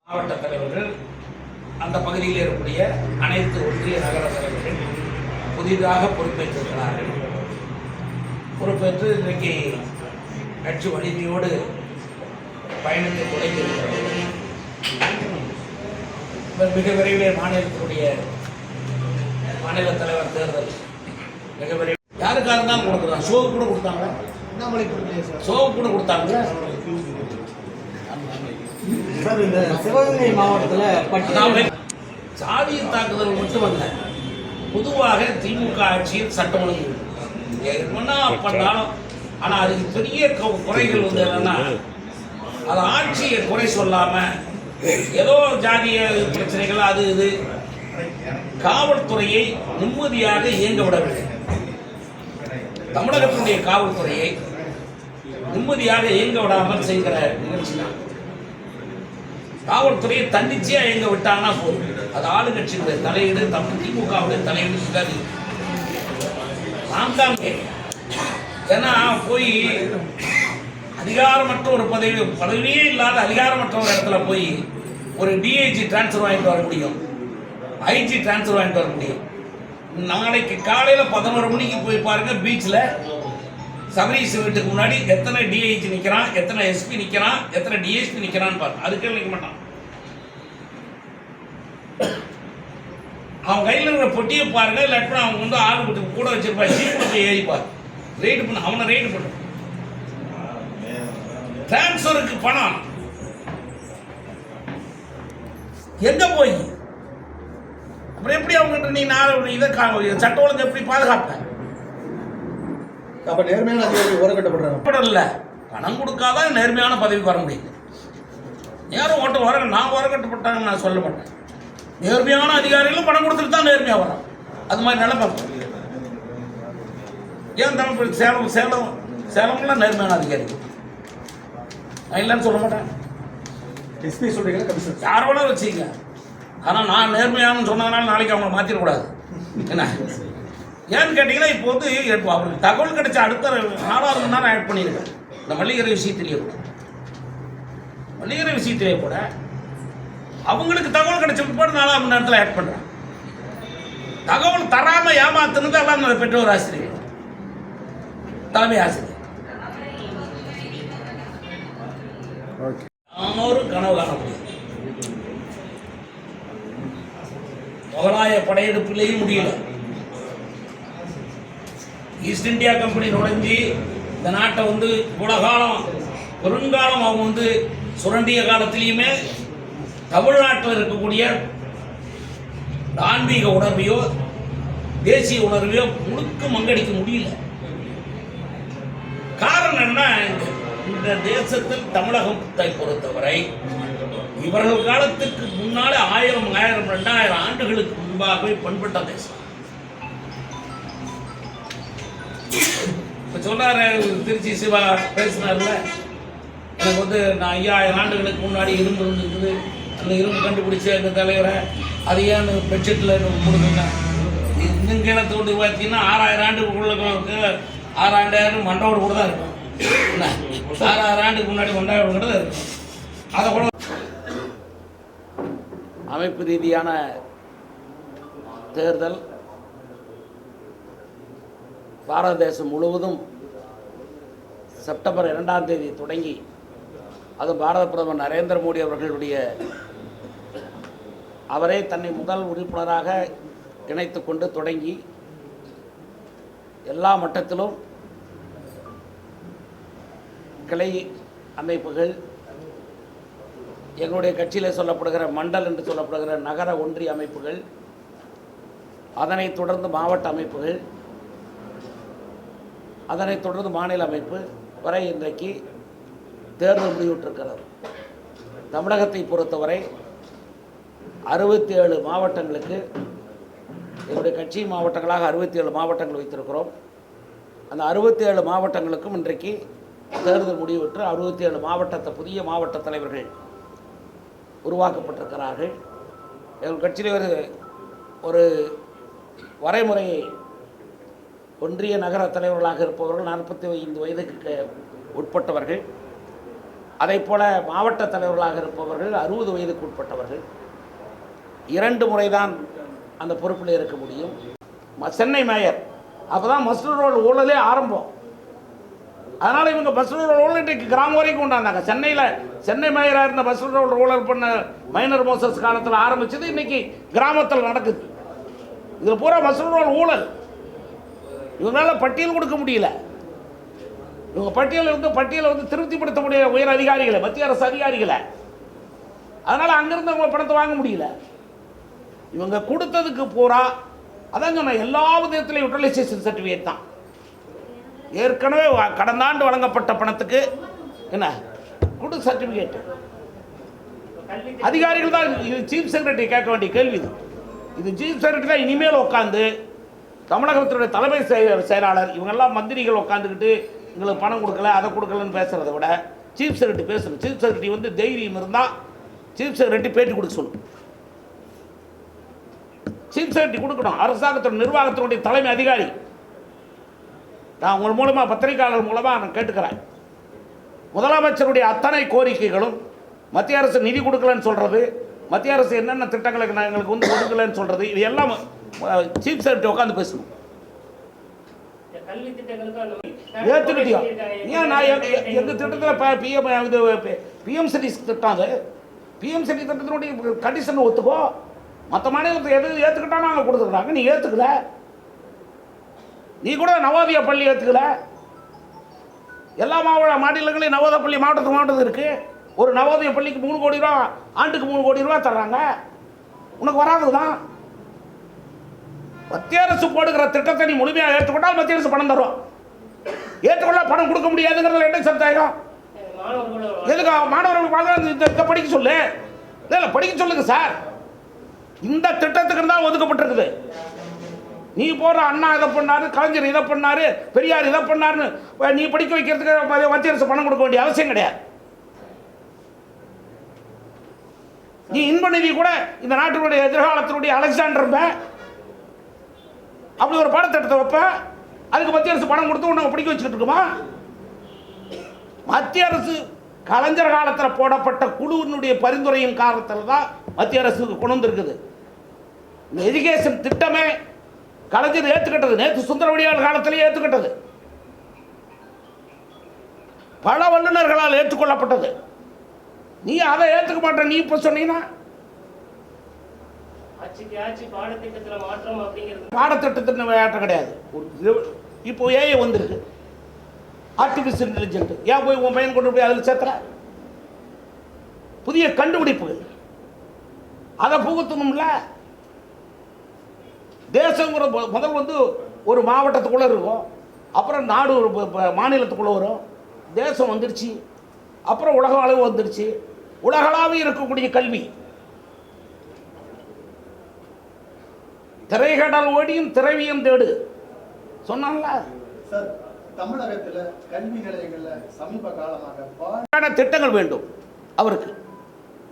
மாவட்ட தலைவர்கள், அந்த பகுதியில் இருக்கக்கூடிய அனைத்து ஒன்றிய நகர தலைவர்கள் புதிதாக பொறுப்பேற்றிருக்கிறார்கள். பொறுப்பேற்று இன்றைக்கு கட்சி வலிமையோடு பயணத்தை தொடங்கியிருக்கிறது. மிக விரைவில் மாநிலத்தினுடைய மாநில தலைவர் தேர்தல் மிக விரைவில் யாருக்காக தான் கொடுக்குறாங்க. ஷோவு கூட கொடுத்தாங்க, ஷோவு கூட கொடுத்தாங்க. சிவகங்கை மாவட்டத்தில் சாதிய தாக்குதல் மட்டுமல்ல, பொதுவாக திமுக ஆட்சியில் சட்டம் ஒழுங்கு என்ன பண்ணாலும், ஆனால் அதுக்கு பெரிய குறைகள் வந்து என்னன்னா, அது ஆட்சியை குறை சொல்லாம ஏதோ ஜாதிய பிரச்சனைகள் அது இது காவல்துறையை நிம்மதியாக இயங்க விடவில்லை. தமிழகத்தினுடைய காவல்துறையை நிம்மதியாக இயங்க விடாமல் செய்கிற நிகழ்ச்சி தான். காவல்துறையை தன்னிச்சையா இயங்க விட்டாங்கன்னா போதும். அது ஆளுங்கட்சியுடைய தலையீடு, தமிழ் திமுகவுடைய தலையீடு இருக்காது. நாம் தான் ஏன்னா போய் அதிகாரமற்ற ஒரு பதவியே இல்லாத அதிகாரமற்ற ஒரு இடத்துல போய் ஒரு டிஐஜி டிரான்ஸ்ஃபர் வாங்கிட்டு வர முடியும், ஐஜி டிரான்ஸ்ஃபர் வாங்கிட்டு வர முடியும். நாளைக்கு காலையில் 11 மணிக்கு போய் பாருங்க, பீச்சில் சபரீஷ் வீட்டுக்கு முன்னாடி எத்தனை டிஐஜி நிற்கிறான், எத்தனை எஸ்பி நிற்கிறான், எத்தனை டிஎஸ்பி நிற்கிறான்னு பாருங்க. அதுக்கே நிற்க மாட்டான். அவன் கையில் இருக்கிற பொட்டியை பாருங்க, இல்லாட்டி அவங்க வந்து ஆளு கூட வச்சிருப்பாங்க, சீக்கிரம் போய் ஏறிப்பார், ரெய்டு பண்ண, அவனை ரெய்டு பண்ண. டிரான்ஸ்ஃபருக்கு பணம் எங்க போய் அப்புறம் எப்படி அவங்க நீ இதை சட்ட ஒழுங்கு எப்படி பாதுகாப்ப? அப்ப நேர்மையான அதிகாரிகள் ஓரங்கட்டப்படுறாங்க. பணம் கொடுக்காதான் நேர்மையான பதவிக்கு வர முடியுது. யாரும் நான் ஓரங்கட்டப்பட்டாங்கன்னு நான் சொல்ல மாட்டேன். நேர்மையான அதிகாரிகளும் பணம் கொடுத்துட்டு தான் நேர்மையாக வரும். அது மாதிரி நிலைமை ஏன் தமிழ் சேலம்லாம் நேர்மையான அதிகாரிகள் நான் இல்லைன்னு சொல்ல மாட்டேன். எஸ்பி சொல்றீங்க, கமிஷனர் யார் வேணா வச்சுங்க. ஆனால் நான் நேர்மையானு சொன்னதுனால நாளைக்கு அவங்களை மாற்றிடக்கூடாது. என்ன ஏன்னு கேட்டிங்கன்னா, இப்போ வந்து அவருக்கு தகவல் கிடைச்ச அடுத்த 4வது மணி நேரம் ஆட் பண்ணியிருக்கேன். இந்த மல்லிகரை விஷயத்திலேயே கூட அவங்களுக்கு தகவல் கிடைச்ச பிற்பாடு 4வது மணி நேரத்தில் ஆட் பண்ணுறேன். தகவல் தராமல் ஏமாத்துனது எல்லாம் பெற்றோர் ஆசிரியர், தலைமை ஆசிரியர். ஒரு கனவு காண முடியும். முகலாய படையெடுப்பிலேயும் முடியல. ஈஸ்ட் இந்தியா கம்பெனி நுழைஞ்சி இந்த நாட்டை வந்து உலகாலம் பெருங்காலம் அவங்க வந்து சுரண்டிய காலத்திலையுமே தமிழ்நாட்டில் இருக்கக்கூடிய ஆன்மீக உணர்வையோ தேசிய உணர்வையோ முழுக்க மங்கடிக்க முடியல. காரணம் என்ன? இந்த தேசத்தில் தமிழகத்தை பொறுத்தவரை இவர்கள் காலத்துக்கு முன்னாலே 1000, 2000 ஆண்டுகளுக்கு முன்பாகவே பண்பட்ட தேசம். இப்ப சொல்றாரு திருச்சி சிவா பேசினார்ல, எனக்கு வந்து நான் 5000 ஆண்டுகளுக்கு முன்னாடி இரும்பு இருந்தது, அந்த இரும்பு கண்டுபிடிச்ச எங்க தலைவரை அது ஏன் பெட்ஷீட்டில் கொடுக்குங்க. இன்னும் கீழே தோண்டி பார்த்தீங்கன்னா 6000 ஆண்டுக்குள்ள 6000 மண்டோடு கூட தான் இருக்கும். 6000 ஆண்டுக்கு முன்னாடி மண்டோடு கூட தான் இருக்கும். அதை கூட அமைப்பு ரீதியான தேர்தல் பாரத தேசம் முழுவதும் செப்டம்பர் 2ஆம் தேதி தொடங்கி, அது பாரத பிரதமர் நரேந்திர மோடி அவரே தன்னை முதல் உறுப்பினராக இணைத்து கொண்டு தொடங்கி எல்லா மட்டத்திலும் கிளை அமைப்புகள், எங்களுடைய கட்சியில் சொல்லப்படுகிற மண்டல் என்று சொல்லப்படுகிற நகர ஒன்றிய அமைப்புகள், அதனைத் தொடர்ந்து மாவட்ட அமைப்புகள், அதனைத் தொடர்ந்து மாநில அமைப்பு வரை இன்றைக்கு தேர்தல் முடிவுற்றிருக்கிறது. தமிழகத்தை பொறுத்தவரை 67 மாவட்டங்களுக்கு, என்னுடைய கட்சி மாவட்டங்களாக 67 மாவட்டங்கள் வைத்திருக்கிறோம். அந்த 67 மாவட்டங்களுக்கும் இன்றைக்கு தேர்தல் முடிவுற்று 67 மாவட்டத்தை புதிய மாவட்ட தலைவர்கள் உருவாக்கப்பட்டிருக்கிறார்கள். எங்கள் கட்சியில் ஒரு வரைமுறையை ஒன்றிய நகர தலைவர்களாக இருப்பவர்கள் 45 வயதுக்கு உட்பட்டவர்கள் அதை போல மாவட்ட தலைவர்களாக இருப்பவர்கள் 60 வயதுக்கு உட்பட்டவர்கள் 2 முறை தான் அந்த பொறுப்பில் இருக்க முடியும். சென்னை மேயர் அப்போ தான் மஸ்டர் ரோடு ஊழலே ஆரம்பம். அதனால் இவங்க மஸ்டர் ரோடு ஊழல் இன்றைக்கு கிராமம் வரைக்கும் கொண்டாந்தாங்க. சென்னை மேயராக இருந்த மஸ்டர் ரோடு ஊழல் பண்ண மைனர் மோசஸ் காலத்தில் ஆரம்பித்தது இன்றைக்கி கிராமத்தில் நடக்குது. இதில் பூரா மஸ்டர் ரோடு ஊழல். இவங்களால பட்டியல் கொடுக்க முடியல. இவங்க பட்டியலை வந்து திருப்திப்படுத்த முடிய உயர் அதிகாரிகளை, மத்திய அரசு அதிகாரிகளை. அதனால் அங்கேருந்து அவங்க பணத்தை வாங்க முடியல. இவங்க கொடுத்ததுக்கு பூரா அதான் சொன்ன எல்லா விதத்திலையும் யூட்டிலைசேஷன் சர்டிஃபிகேட் தான். ஏற்கனவே கடந்த ஆண்டு வழங்கப்பட்ட பணத்துக்கு என்ன கொடு சர்டிஃபிகேட். அதிகாரிகள் தான். இது சீஃப் செக்ரட்டரி கேட்க வேண்டிய கேள்வி. இது சீஃப் செக்ரட்டரி தான் இனிமேல் உட்காந்து தமிழகத்தினுடைய தலைமை செயலாளர் இவங்கெல்லாம் மந்திரிகள் உட்காந்துக்கிட்டு எங்களுக்கு பணம் கொடுக்கல அதை கொடுக்கலன்னு பேசுகிறத விட சீஃப் செக்ரட்டரி பேசணும். சீஃப் செக்ரட்டரி வந்து தைரியம் இருந்தால் சீஃப் செக்ரட்டரி பேட்டி கொடுக்க சொல்லணும். சீஃப் செக்ரட்டரி கொடுக்கணும். அரசாங்கத்தின் நிர்வாகத்தினுடைய தலைமை அதிகாரி. நான் உங்கள் மூலமாக பத்திரிகையாளர் மூலமாக நான் கேட்டுக்கிறேன். முதலமைச்சருடைய அத்தனை கோரிக்கைகளும் மத்திய அரசு நிதி கொடுக்கலன்னு சொல்கிறது, மத்திய அரசு என்னென்ன திட்டங்களுக்கு எங்களுக்கு வந்து கொடுக்கலன்னு சொல்கிறது, இது எல்லாம் சீஃப் செக்ரட்டரி உட்காந்து பேசணும். ஏற்றுக்கிட்டியா? ஏன் நான் எங்கள் திட்டத்தில் பிஎம் சிட்டி திட்டம், அது பிஎம் சிட்டி திட்டத்தினுடைய கண்டிஷன் ஒத்துக்கோ. மற்ற மாநிலத்தை எது ஏற்றுக்கிட்டாலும் நாங்கள் கொடுத்துருக்குறாங்க. நீ ஏற்றுக்கல. நீ கூட நவோதயா பள்ளி ஏற்றுக்கல. எல்லா மாநிலங்களையும் நவோதயா பள்ளி மாவட்டத்துக்கு இருக்குது. ஒரு நவோதயா பள்ளிக்கு 3 கோடி ரூபா, ஆண்டுக்கு 3 கோடி ரூபா தர்றாங்க. உனக்கு வராது தான். மத்திய அரசு போடுகிற திட்டத்தை நீ முழுமையாக ஏற்றுக்கொண்டால் மத்திய அரசு பணம் தரும். ஏற்றுக்கொள்ள பணம் கொடுக்க முடியாதுங்கிறதுல என்ன சந்தேகம்? எதுக்கு மாணவர்கள் படிக்க சொல்லு? இல்லை படிக்க சொல்லுங்க சார். இந்த திட்டத்துக்கு தான் ஒதுக்கப்பட்டிருக்குது. நீ போற அண்ணா இதை பண்ணாரு, கலைஞர் இதை பண்ணாரு, பெரியார் இதை பண்ணாருன்னு நீ படிக்க வைக்கிறதுக்கு மத்திய அரசு பணம் கொடுக்க வேண்டிய அவசியம் கிடையாது. நீ இன்ப நிதி கூட இந்த நாட்டினுடைய எதிர்காலத்தினுடைய அலெக்சாண்டர் அப்படி ஒரு பாடத்திட்டத்தை வைப்ப, அதுக்கு மத்திய அரசு பணம் கொடுத்து உன்னை படிக்க வச்சுக்கிட்டு இருக்குமா? மத்திய அரசு கலைஞர் காலத்தில் போடப்பட்ட குழுவினுடைய பரிந்துரையின் காரணத்தில் தான் மத்திய அரசுக்கு கொண்டு வந்திருக்குது. இந்த எஜுகேஷன் திட்டமே கலைஞர் ஏற்றுக்கிட்டது. நேற்று சுந்தரவடியார் காலத்திலேயே ஏற்றுக்கிட்டது. பல வல்லுநர்களால் ஏற்றுக்கொள்ளப்பட்டது. நீ அதை ஏற்றுக்க மாட்ட. நீ இப்போ சொன்னீங்கன்னா பாடத்திட்டத்தின் மாற்றம் கிடையாது. இப்போ ஏஐ வந்திருக்கு, ஆர்டிஃபிஷியல் இன்டெலிஜென்ட். ஏன் போய் உன் பையன் கொண்டு போய் அதில் சேர்த்துற? புதிய கண்டுபிடிப்புகள் அதை புகுத்தணும்ல. தேசங்கிற முதல் வந்து ஒரு மாவட்டத்துக்குள்ளே இருக்கும், அப்புறம் நாடு ஒரு மாநிலத்துக்குள்ளே வரும், தேசம் வந்துடுச்சு, அப்புறம் உலக அளவு வந்துடுச்சு. உலகளாவே இருக்கக்கூடிய கல்வி. திரைகடல் ஓடியும் திரவியம் தேடு சொன்னான்ல. தமிழகத்தில் கல்வி நிலையங்களில் சமீப காலமாக திட்டங்கள் வேண்டும். அவருக்கு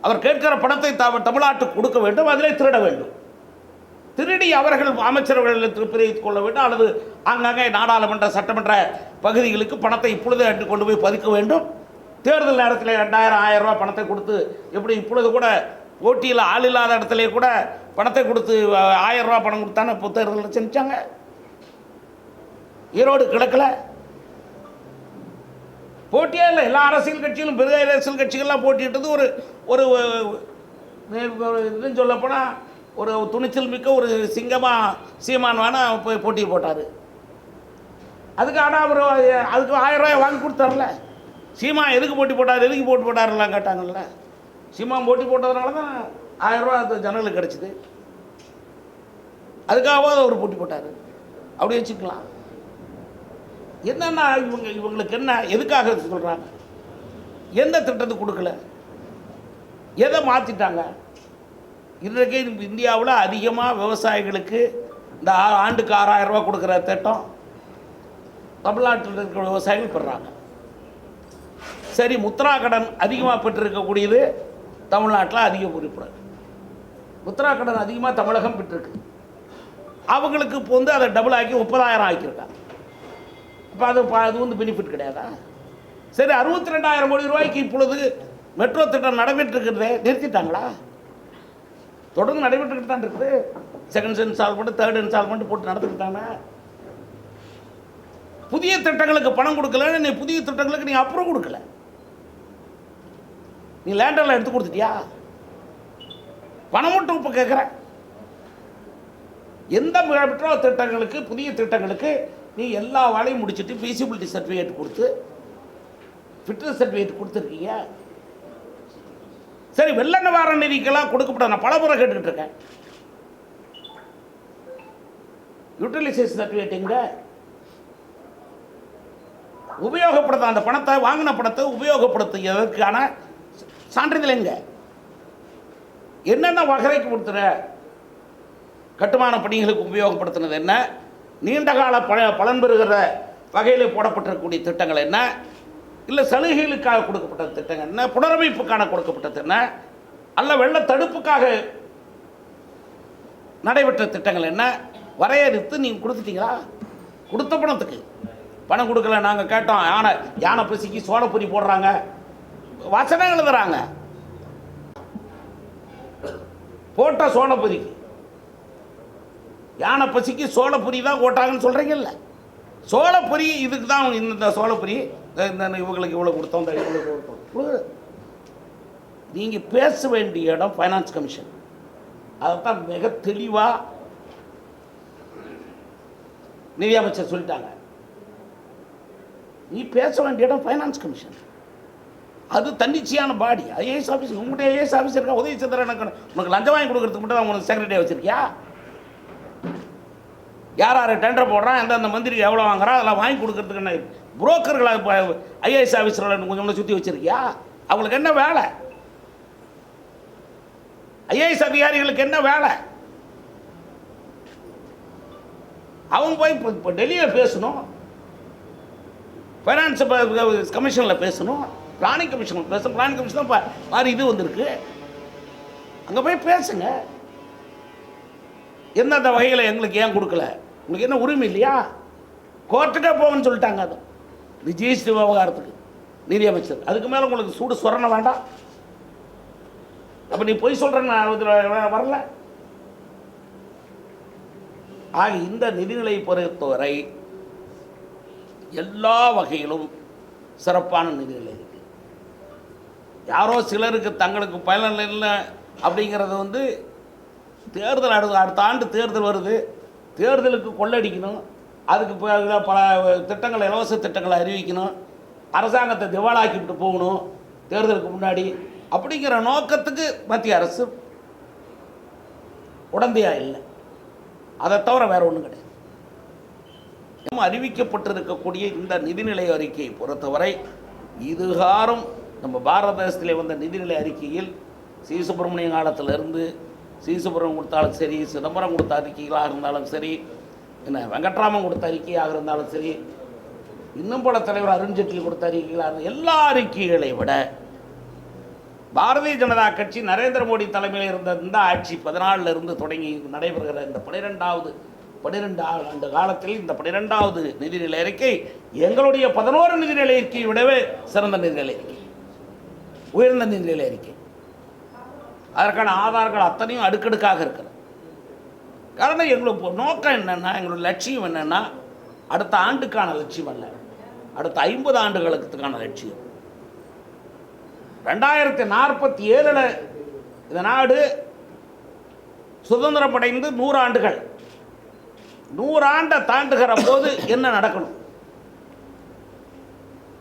அவர் கேட்கிற பணத்தை தமிழ்நாட்டுக்கு கொடுக்க வேண்டும். அதிலே திருட வேண்டும். திருடி அவர்கள் அமைச்சர்கள் பிரித்துக் கொள்ள வேண்டும். அல்லது அங்கங்கே நாடாளுமன்ற சட்டமன்ற பகுதிகளுக்கு பணத்தை இப்பொழுதே கொண்டு போய் பதிக்க வேண்டும். தேர்தல் நேரத்தில் 2000 1000 ரூபா பணத்தை கொடுத்து, எப்படி இப்பொழுது கூட போட்டியில் ஆள் இல்லாத இடத்துல கூட பணத்தை கொடுத்து 1000 ரூபா பணம் கொடுத்தானே இப்போ தேர்தலில் செஞ்சாங்க. ஈரோடு கிழக்கில் போட்டியே இல்லை. எல்லா அரசியல் கட்சிகளும், பெரிய அரசியல் கட்சிகள்லாம் போட்டியிட்டது ஒரு ஒரு இதுன்னு சொல்லப்போனால் ஒரு துணிச்சல் மிக்க ஒரு சிங்கமாக சீமான் வேணால் போய் போட்டி போட்டார். அதுக்கு ஆனால் அவர் அதுக்கு 1000 ரூபாய் வாங்கி கொடுத்தார்ல. சீமா எதுக்கு போட்டி போட்டார், எதுக்கு போட்டி போட்டாருலாம் கேட்டாங்கல்ல. சீமா போட்டி போட்டதுனால தான் 1000 ரூபா அது ஜனங்களுக்கு கிடச்சிது. அதுக்காகவாது அவர் போட்டி போட்டார். அப்படி வச்சுக்கலாம். என்னென்னா இவங்களுக்கு என்ன, எதுக்காக சொல்கிறாங்க? எந்த திட்டத்தை கொடுக்கல, எதை மாற்றிட்டாங்க? இன்றைக்கு இந்தியாவில் அதிகமாக விவசாயிகளுக்கு இந்த ஆண்டுக்கு 6000 ரூபா கொடுக்குற திட்டம் தமிழ்நாட்டில் இருக்கிற விவசாயிகள் பெறுறாங்க. சரி, முத்ரா கடன் அதிகமாக பெற்றிருக்கக்கூடியது தமிழ்நாட்டில் அதிக குறிப்பிடர். முத்ரா கடன் அதிகமாக தமிழகம் பெற்றிருக்கு. அவங்களுக்கு இப்போ வந்து அதை டபுள் ஆக்கி 30,000 ஆக்கியிருக்காங்க. இப்போ அது வந்து பெனிஃபிட் கிடையாதா? சரி, 62,000 கோடி ரூபாய்க்கு இப்பொழுது மெட்ரோ திட்டம் நடைபெற்று இருக்கிறதே, நிறுத்திட்டாங்களா? தொடர்ந்து நடைபெற்றுக்கிட்டு தான் இருக்குது. செகண்ட் இன்ஸ்டால்மெண்ட், தேர்ட் இன்ஸ்டால்மெண்ட் போட்டு நடந்துக்கிட்டாங்க. புதிய திட்டங்களுக்கு பணம் கொடுக்கல, நீ புதிய திட்டங்களுக்கு நீ அப்ரூவ் கொடுக்கல. நீ லேண்டர்ல எடுத்து கொடுத்துட்டியா? பணம் மட்டும் இப்போ கேட்குற. எந்த மெட்ரோ திட்டங்களுக்கு, புதிய திட்டங்களுக்கு நீ எல்லா வேலையும் முடிச்சுட்டு ஃபீசிபிலிட்டி சர்டிஃபிகேட் கொடுத்து ஃபிட்னஸ் சர்டிஃபிகேட் கொடுத்துருக்கீங்க. சரி, வெள்ள நிவாரண நிதிக்கெல்லாம் கொடுக்கப்பட்ட நான் பல முறை கேட்டுக்கிட்டு இருக்கேன். யூட்டிலைசேஷன் சர்டிஃபிகேட் எங்க? உபயோகப்படுத்த அந்த பணத்தை, வாங்கின பணத்தை உபயோகப்படுத்துவதற்கான சான்றிதழ் எங்க? என்னென்ன வகைக்கு கொடுத்துற? கட்டுமான பணிகளுக்கு உபயோகப்படுத்தினது என்ன? நீண்ட கால பலன் பெறுகிற வகையில் போடப்பட்டிருக்கக்கூடிய திட்டங்கள் என்ன? இல்லை சலுகைகளுக்காக கொடுக்கப்பட்ட திட்டங்கள் என்ன? புனரமைப்புக்கான கொடுக்கப்பட்டது என்ன? அல்ல வெள்ள தடுப்புக்காக நடைபெற்ற திட்டங்கள் என்ன? வரையறுத்து நீங்கள் கொடுத்துட்டீங்களா? கொடுத்த பணத்துக்கு பணம் கொடுக்கல. நாங்கள் கேட்டோம், யானை பசிக்கு சோளப்பொரி போடுறாங்க, வசனம் எழுதுறாங்க. போட்ட சோளப்பொரிக்கு, யானை பசிக்கு சோளப்பொரி தான் போட்டாங்கன்னு சொல்கிறீங்கல்ல. சோளப்பொரி இதுக்கு தான், இந்த சோளப்பொரி இவங்களுக்கு இவ்வளோ கொடுத்தோம், இவ்வளோ கொடுத்தோம். நீங்கள் பேச வேண்டிய இடம் ஃபைனான்ஸ் கமிஷன். அதைத்தான் மிக தெளிவாக நிதியமைச்சர் சொல்லிட்டாங்க. நீ பேச வேண்டிய இடம் ஃபைனான்ஸ் கமிஷன். அது தன்னிச்சையான பாடி. ஐஏஎஸ் ஆஃபீஸர், உங்கள்கிட்ட ஐஏஎஸ் ஆஃபீஸர் இருக்கா? உதவி சந்திரன் உனக்கு லஞ்சம் வாங்கி கொடுக்கறதுக்கு மட்டும் தான் உனக்கு செக்ரட்டரியாக வச்சுருக்கியா? யார் யார் டெண்டர் போடுறான், எந்தெந்த மந்திரிக்கு எவ்வளோ வாங்குறான், அதெல்லாம் வாங்கி கொடுக்கறதுக்கு புரோக்கர்களை ஐஏஎஸ் ஆஃபீஸரில் கொஞ்சம் சுற்றி வச்சுருக்கியா? அவங்களுக்கு என்ன வேலை? ஐஏஎஸ் அதிகாரிகளுக்கு என்ன வேலை? அவங்க போய் இப்போ டெல்லியில் பேசணும், ஃபைனான்ஸ் கமிஷனில் பேசணும், பிளானிங் கமிஷனில் பேசணும். பிளானிங் கமிஷன் தான் மாதிரி இது வந்திருக்கு. அங்கே போய் பேசுங்க. எந்தெந்த வகையில் எங்களுக்கு ஏன் கொடுக்கல? உங்களுக்கு என்ன உரிமை இல்லையா? கோர்ட்டுக்கே போகணும்னு சொல்லிட்டாங்க. அது ஜிஎஸ்டி விவகாரத்துக்கு நிதியமைச்சர். அதுக்கு மேலே உங்களுக்கு சூடு சொரண வேண்டாம். அப்போ நீ பொய் சொல்கிறேன்னு வரல. ஆக இந்த நிதிநிலை பொறுத்தவரை எல்லா வகையிலும் சிறப்பான நிதிநிலை இருக்குது. யாரோ சிலருக்கு தங்களுக்கு பயன் இல்லை அப்படிங்கிறது தேர்தல் அடுத்த ஆண்டு தேர்தல் வருது, தேர்தலுக்கு கொள்ளடிக்கணும், அதுக்கு பல திட்டங்களை, இலவச திட்டங்களை அறிவிக்கணும், அரசாங்கத்தை திவாலாக்கிட்டு போகணும் தேர்தலுக்கு முன்னாடி அப்படிங்கிற நோக்கத்துக்கு மத்திய அரசு உடந்தையாக இல்லை. அதை தவிர வேறு ஒன்றும் கிடையாது. அறிவிக்கப்பட்டிருக்கக்கூடிய இந்த நிதிநிலை அறிக்கையை பொறுத்தவரை இதுகாரும் நம்ம பாரத தேசத்திலே வந்த நிதிநிலை அறிக்கையில் சி சுப்பிரமணியம் காலத்திலிருந்து சுப்பிரமணியம் கொடுத்தாலும் சரி, சிதம்பரம் கொடுத்த அறிக்கைகளாக இருந்தாலும் சரி, என்ன வெங்கட்ராமன் கொடுத்த அறிக்கையாக இருந்தாலும் சரி, இன்னும் பல தலைவர் அருண்ஜேட்லி கொடுத்த அறிக்கைகளாக இருந்தால் எல்லா அறிக்கைகளை விட பாரதிய ஜனதா கட்சி நரேந்திர மோடி தலைமையில் இருந்த இந்த ஆட்சி 14 இருந்து தொடங்கி நடைபெறுகிற இந்த 12 ஆண்டு காலத்தில் இந்த 12வது நிதிநிலை அறிக்கை எங்களுடைய 11 நிதிநிலை அறிக்கையை விடவே சிறந்த நிதிநிலை அறிக்கை, உயர்ந்த நிதிநிலை அறிக்கை. அதற்கான ஆதாரங்கள் அத்தனையும் அடுக்கடுக்காக இருக்கிறது. காரணம் எங்களுக்கு நோக்கம் என்னென்னா, எங்களுடைய லட்சியம் என்னென்னா, அடுத்த ஆண்டுக்கான லட்சியம் அல்ல, அடுத்த 50 ஆண்டுகளுக்கான லட்சியம். 2047 இந்த நாடு சுதந்திரம் அடைந்து 100 ஆண்டுகள், 100 ஆண்டை தாண்டுகிற போது என்ன நடக்கணும்?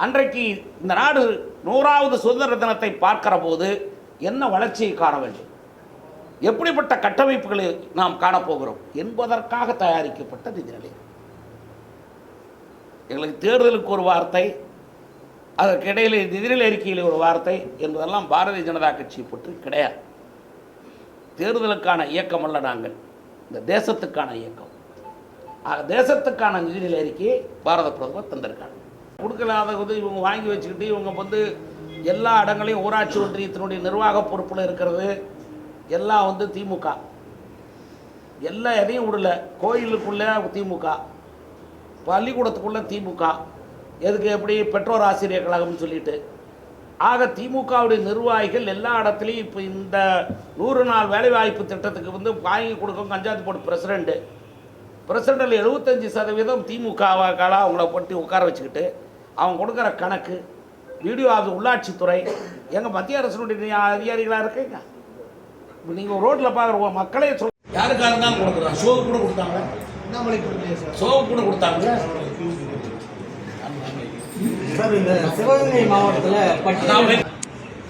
அன்றைக்கு இந்த நாடு 100வது சுதந்திர தினத்தை பார்க்கிற போது என்ன வளர்ச்சியை காண வேண்டும், எப்படிப்பட்ட கட்டமைப்புகளை நாம் காணப்போகிறோம் என்பதற்காக தயாரிக்கப்பட்ட நிதிநிலை. எங்களுக்கு தேர்தலுக்கு ஒரு வார்த்தை, அதற்கு இடையிலே நிதிநிலை அறிக்கையில் ஒரு வார்த்தை என்பதெல்லாம் பாரதிய ஜனதா கட்சியை பற்றி கிடையாது. தேர்தலுக்கான இயக்கம் அல்ல நாங்கள், இந்த தேசத்துக்கான இயக்கம். தேசத்துக்கான நிதிநிலை அறிக்கையை பாரத பிரதமர் தந்திருக்காங்க. கொடுக்கலாத இவங்க வாங்கி வச்சுக்கிட்டு இவங்க எல்லா இடங்களையும் ஊராட்சி ஒன்றியத்தினுடைய நிர்வாக பொறுப்பில் இருக்கிறது எல்லாம் திமுக, எல்லாம் எதையும் விடல. கோயிலுக்குள்ளே திமுக, பள்ளிக்கூடத்துக்குள்ளே திமுக, எதுக்கு எப்படி பெற்றோர் ஆசிரியர் கழகம்னு சொல்லிட்டு. ஆக திமுகவுடைய நிர்வாகிகள் எல்லா இடத்துலையும் இப்போ இந்த 100 நாள் வேலைவாய்ப்பு திட்டத்துக்கு வந்து வாங்கி கொடுக்கும் பஞ்சாயத்து போர்டு பிரசிடண்டில் 75% திமுகவாக்கால அவங்கள போட்டு உட்கார வச்சுக்கிட்டு அவங்க கொடுக்குற கணக்கு வீடியோ அது உள்ளாட்சித்துறை எங்கள் மத்திய அரசுடைய அதிகாரிகளாக இருக்கீங்க. இப்போ நீங்கள் ரோட்டில் பார்க்குற மக்களே யாருக்காக இருந்தாலும் கொடுக்குறாங்க. ஷோவுக்கு கூட கொடுத்தாங்க, ஷோவுக்கு கூட கொடுத்தாங்க. சார், இந்த சிவகங்கை மாவட்டத்தில்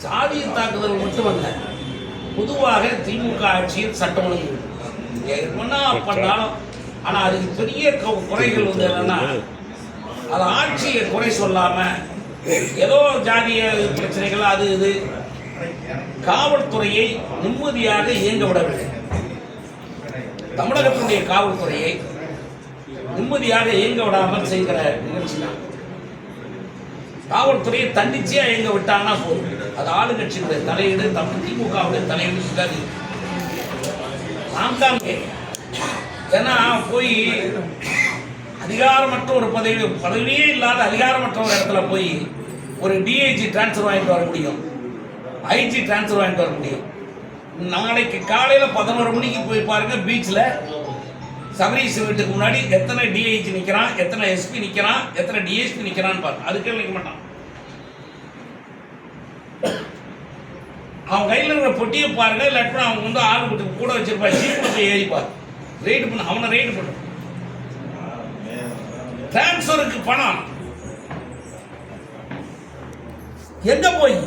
சாதிய தாக்குதல் மட்டும் அல்ல, பொதுவாக திமுக ஆட்சியில் சட்டம் ஒழுங்கு என்ன பண்ணாலும், ஆனால் அதுக்கு பெரிய குறைகள் வந்து என்னன்னா, அது ஆட்சியை குறை சொல்லாமல் ஏதோ ஜாதிய பிரச்சனைகள் அது இது காவல்துறையை நிம்மதியாக இயங்க விடவில்லை. தமிழகத்தினுடைய காவல்துறையை நிம்மதியாக இயங்க விடாமல் செய்கிற நிகழ்ச்சி தான். காவல்துறையை தன்னிச்சையாக இயங்க விட்டாங்கன்னா போதும். அது ஆளுங்கட்சியுடைய தலையீடு, தமிழ் திமுகவுடைய தலையீடு இருக்காது. நாம் தான் ஏன்னா போய் அதிகாரமற்ற ஒரு பதவியே இல்லாத அதிகாரமற்ற ஒரு இடத்துல போய் ஒரு டிஐஜி டிரான்ஸ்ஃபர் வாங்கிட்டு வர முடியும், ஐஜி டிரான்ஸ்ஃபர் வாங்கிட்டு வர முடியும். நாளைக்கு காலையில் 11 மணிக்கு போய் பாருங்க, பீச்சில் சபரீஷ் வீட்டுக்கு முன்னாடி எத்தனை டிஐஜி நிற்கிறான், எத்தனை எஸ்பி நிற்கிறான், எத்தனை டிஎஸ்பி நிற்கிறான்னு பாருங்க. அதுக்கே நிற்க மாட்டான். அவன் கையில் இருக்கிற பொட்டியை பாருங்க, இல்லாட்டினா அவங்க வந்து ஆள் விட்டு கூட வச்சிருப்பா, ஜீப்பில் போய் ஏறிப்பார், ரெய்டு பண்ண அவனை ரெய்டு பண்ண. டிரான்ஸ்ஃபருக்கு பணம் எங்க போய்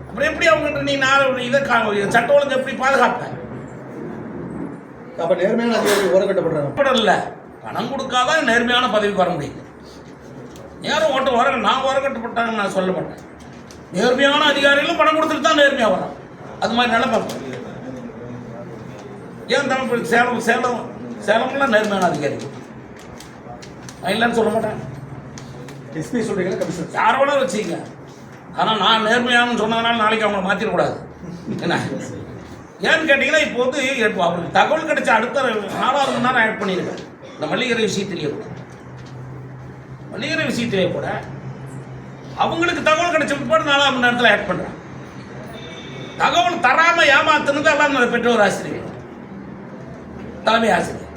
அப்புறம் எப்படி அவங்க நீ இதை சட்ட ஒழுங்கு எப்படி பாதுகாப்ப? அப்ப நேர்மையான அதிகாரிகள் ஓரங்கட்டப்படுறாங்க. இல்லை, பணம் கொடுக்காதான் நேர்மையான பதவிக்கு வர முடியுது. யாரும் நான் ஓரங்கட்டப்பட்டாங்கன்னு நான் சொல்ல மாட்டேன். நேர்மையான அதிகாரிகளும் பணம் கொடுத்துட்டு தான் நேர்மையாக வரும். அது மாதிரி நிலைமை ஏன் தமிழ் சேலம்லாம் நேர்மையான அதிகாரிகள் நான் இல்லைன்னு சொல்ல மாட்டேன். எஸ்பி சொல்றீங்களா கமிஷனர் யார் வேணா வச்சுங்க. ஆனால் நான் நேர்மையானு சொன்னதுனால நாளைக்கு அவங்களை மாற்றிடக்கூடாது. என்ன ஏன்னு கேட்டிங்கன்னா, இப்போ வந்து அவருக்கு தகவல் கிடைச்ச அடுத்த 4வது மணி நேரம் ஆட் பண்ணியிருக்கேன். இந்த மல்லிகரை விஷயத்திலேயே கூட அவங்களுக்கு தகவல் கிடைச்ச பிற்பாடு 4வது மணி நேரத்தில் ஆட் பண்ணுறேன். தகவல் தராமல் ஏமாத்துனது எல்லாம் பெற்றோர் ஆசிரியர், தலைமை ஆசிரியர்.